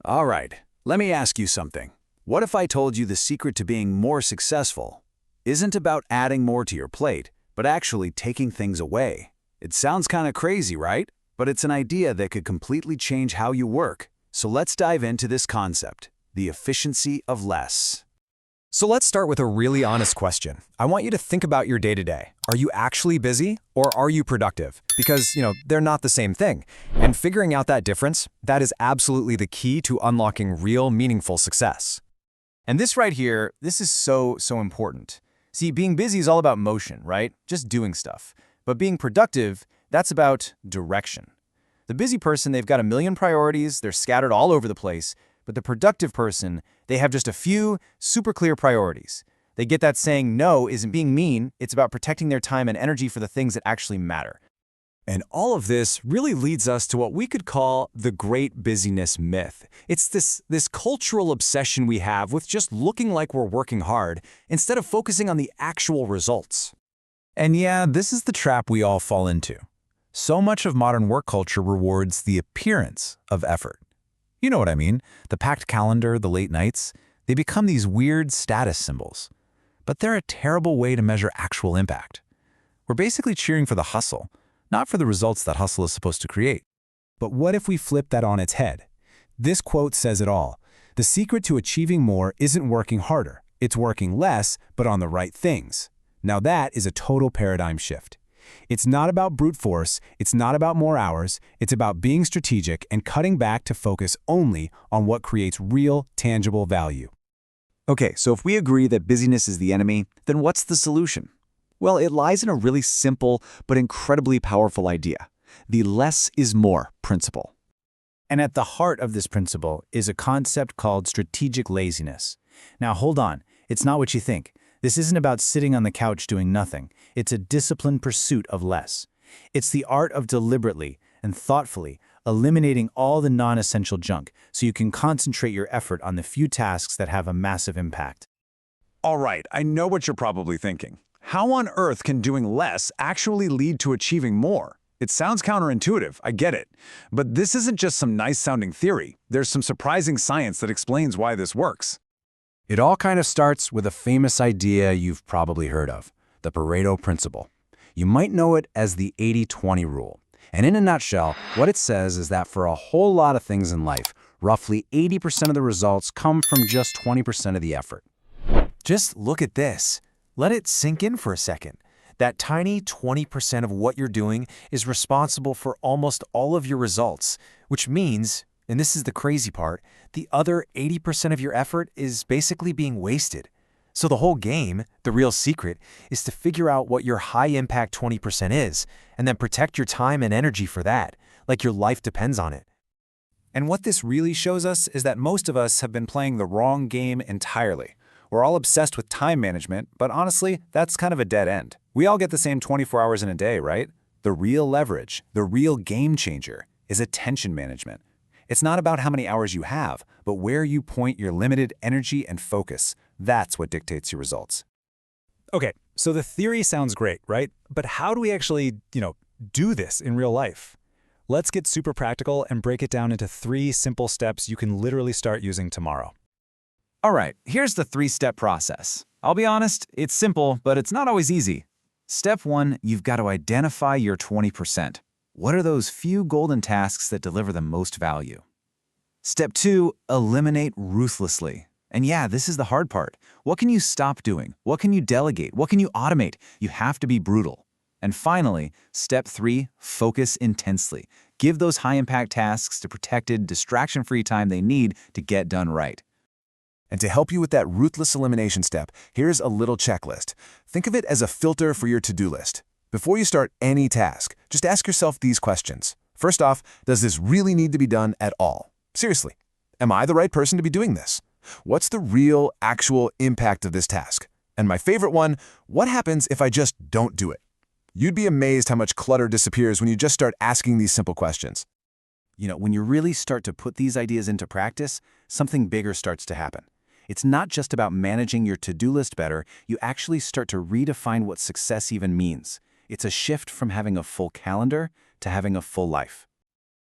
All right, let me ask you something. What if I told you the secret to being more successful isn't about adding more to your plate, but actually taking things away? It sounds kind of crazy, right? But it's an idea that could completely change how you work. So let's dive into this concept, the efficiency of less. So let's start with a really honest question. I want you to think about your day-to-day. Are you actually busy or are you productive? Because, they're not the same thing. And figuring out that difference, that is absolutely the key to unlocking real, meaningful success. And this right here, this is so important. See, being busy is all about motion, right? Just doing stuff. But being productive, that's about direction. The busy person, they've got a million priorities, they're scattered all over the place. But the productive person, they have just a few super clear priorities. They get that saying no isn't being mean, it's about protecting their time and energy for the things that actually matter. And all of this really leads us to what we could call the great busyness myth. It's this cultural obsession we have with just looking like we're working hard instead of focusing on the actual results. And yeah, this is the trap we all fall into. So much of modern work culture rewards the appearance of effort. You know what I mean? The packed calendar, the late nights, they become these weird status symbols. But they're a terrible way to measure actual impact. We're basically cheering for the hustle, not for the results that hustle is supposed to create. But what if we flip that on its head? This quote says it all. The secret to achieving more isn't working harder. It's working less, but on the right things. Now that is a total paradigm shift. It's not about brute force, it's not about more hours, it's about being strategic and cutting back to focus only on what creates real, tangible value. Okay, so if we agree that busyness is the enemy, then what's the solution? Well, it lies in a really simple but incredibly powerful idea, the less is more principle. And at the heart of this principle is a concept called strategic laziness. Now hold on, it's not what you think. This isn't about sitting on the couch doing nothing. It's a disciplined pursuit of less. It's the art of deliberately and thoughtfully eliminating all the non-essential junk so you can concentrate your effort on the few tasks that have a massive impact. All right, I know what you're probably thinking. How on earth can doing less actually lead to achieving more? It sounds counterintuitive, I get it. But this isn't just some nice-sounding theory. There's some surprising science that explains why this works. It all kind of starts with a famous idea you've probably heard of, the Pareto principle. You might know it as the 80-20 rule. And in a nutshell, what it says is that for a whole lot of things in life, roughly 80% of the results come from just 20% of the effort. Just look at this. Let it sink in for a second. That tiny 20% of what you're doing is responsible for almost all of your results, which means, and this is the crazy part, the other 80% of your effort is basically being wasted. So the whole game, the real secret, is to figure out what your high-impact 20% is, and then protect your time and energy for that, like your life depends on it. And what this really shows us is that most of us have been playing the wrong game entirely. We're all obsessed with time management, but honestly, that's kind of a dead end. We all get the same 24 hours in a day, right? The real leverage, the real game changer, is attention management. It's not about how many hours you have, but where you point your limited energy and focus. That's what dictates your results. Okay, so the theory sounds great, right? But how do we actually, do this in real life? Let's get super practical and break it down into 3 simple steps you can literally start using tomorrow. All right, here's the 3-step process. I'll be honest, it's simple, but it's not always easy. Step 1, you've got to identify your 20%. What are those few golden tasks that deliver the most value? Step 2, eliminate ruthlessly. And yeah, this is the hard part. What can you stop doing? What can you delegate? What can you automate? You have to be brutal. And finally, step 3, focus intensely. Give those high-impact tasks the protected, distraction-free time they need to get done right. And to help you with that ruthless elimination step, here's a little checklist. Think of it as a filter for your to-do list. Before you start any task, just ask yourself these questions. First off, does this really need to be done at all? Seriously, am I the right person to be doing this? What's the real, actual impact of this task? And my favorite one, what happens if I just don't do it? You'd be amazed how much clutter disappears when you just start asking these simple questions. When you really start to put these ideas into practice, something bigger starts to happen. It's not just about managing your to-do list better, you actually start to redefine what success even means. It's a shift from having a full calendar to having a full life.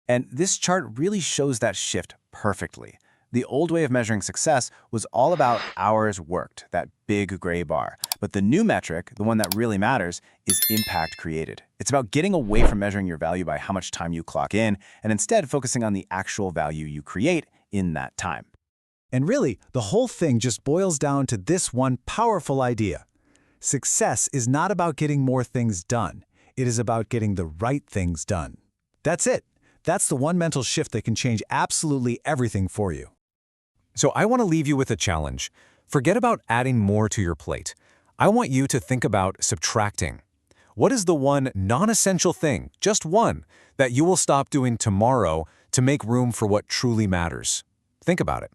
And this chart really shows that shift perfectly. The old way of measuring success was all about hours worked, that big gray bar. But the new metric, the one that really matters, is impact created. It's about getting away from measuring your value by how much time you clock in, and instead focusing on the actual value you create in that time. And really, the whole thing just boils down to this one powerful idea. Success is not about getting more things done. It is about getting the right things done. That's it. That's the one mental shift that can change absolutely everything for you. So I want to leave you with a challenge. Forget about adding more to your plate. I want you to think about subtracting. What is the one non-essential thing, just one, that you will stop doing tomorrow to make room for what truly matters? Think about it.